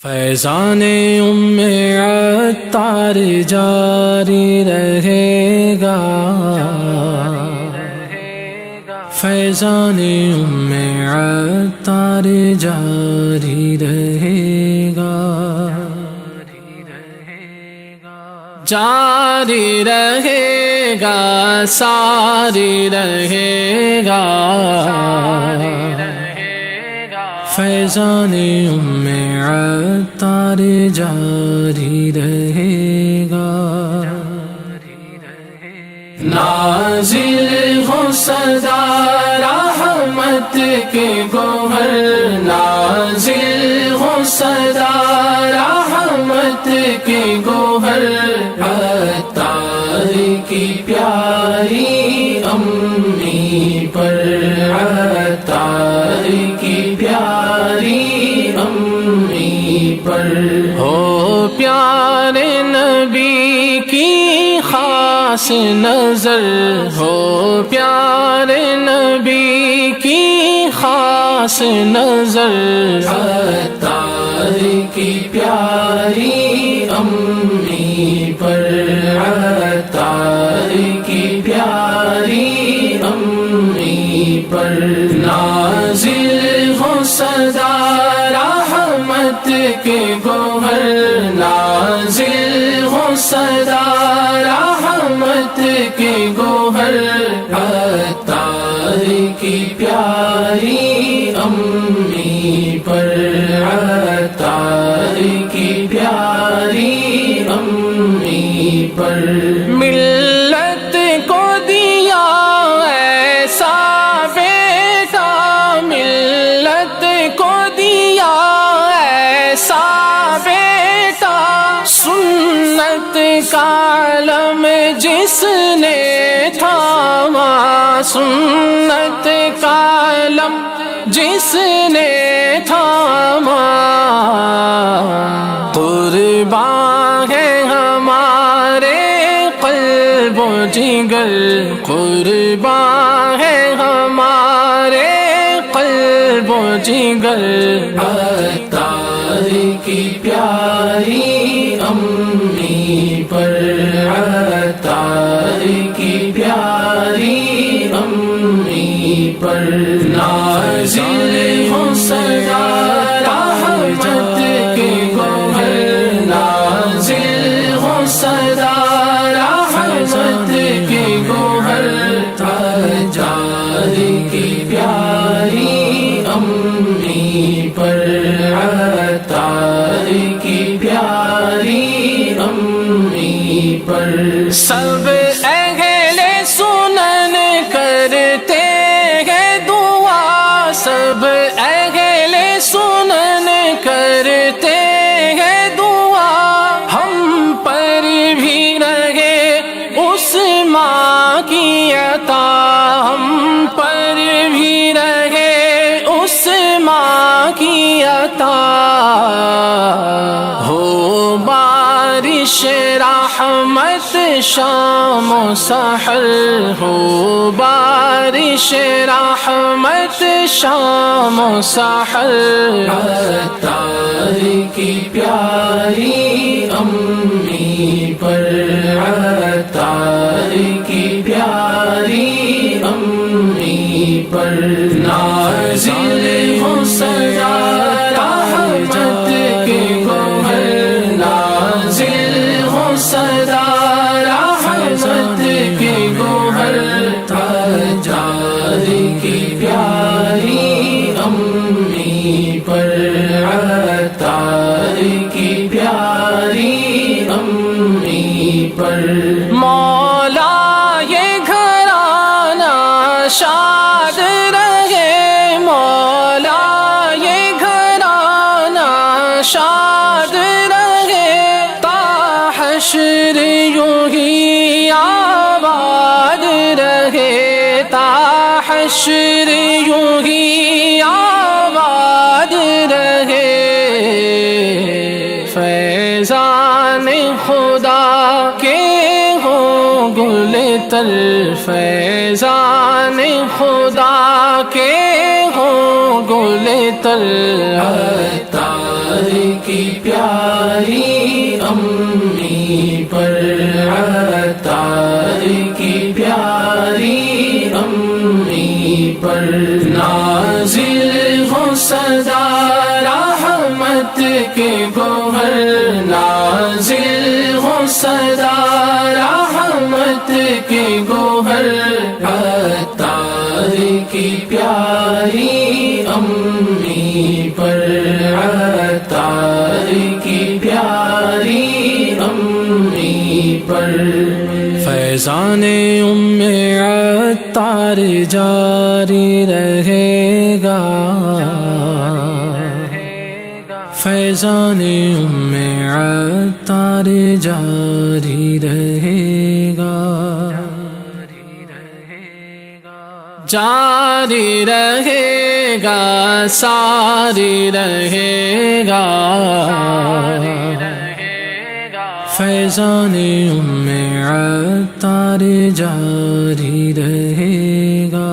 فیضان عطار جاری رہے گا، فیضان عطار جاری رہے گا، جاری رہے گا، ساری رہے گا، فیضان عطار جاری رہے گا، نازل ہو صدا رحمت کے گوہر، نازل ہو صدا رحمت کے گوہر، عطار کی پیاری امی پر، عطار کی پیاری امی پر، ہو پیارے نبی کی خاص نظر، ہو پیارے نبی کی خاص نظر، عطار کی پیاری امی پر، عطار کی پیاری امی پر، نازل ہو صدا رحمت کے گوہر، نازل ہو صدا رحمت کے گوہر، عطار کی پیاری امی پر، عطار کی پیاری امی پر، ملت کو دیا ایسا بیٹا، ملت کو دیا ایسا بیٹا، سنت کا علم جس نے تھاما، سنت کا علم جس نے تھاما، قربان ہے ہمارے قلب و جگر، قربان ہے ہمارے قلب و جگر، عطار کی پیاری امی پر، عطار کی پیاری امی پر، نازل ہو صدا رحمت کے گوہر، نازل ہو صدا رحمت کے گوہر، عطار کی پیاری امی پر، عطار کی پیاری امی پر، سب اہل سنن کرتے ہیں دعا، سب اہل سنن کرتے ہیں دعا، ہم پر بھی رہے اس ماں کی عطا، ہم پر بھی رہے اس ماں کی عطا، ہو بارش رحمت شام و سحر، ہو بارش رحمت شام و سحر، عطار کی پیاری امی پر، عطار کی پیاری امی پر، نازل ہو صدا رحمت کے گوہر، نازل ہو صدا رحمت کے گوہر، عطار کی پیاری امی پر، عطار کی پیاری امی پر، مولا یہ گھرانہ شاد رہے، مولا یہ گھرانہ شاد رہے، تا حشر یوں ہی آباد رہے، تا حشر یوں ہی آباد رہے، فیضان خدا کے ہو گل تر، فیضان خدا کے ہو گل تر، عطار کی پیاری امی پر، عطار کی پیاری امی پر نازل ہو صدا رحمت کے گوہر، نازل ہو صدا رحمت کے گوہر، عطار کی پیاری امی پر، عطار کی پیاری امی پر فیضان ام عطار جاری رہے گا، فیضان ام عطار جاری رہے گا، جاری رہے گا، ساری رہے گا، فیضان ام عطار جاری رہے گا۔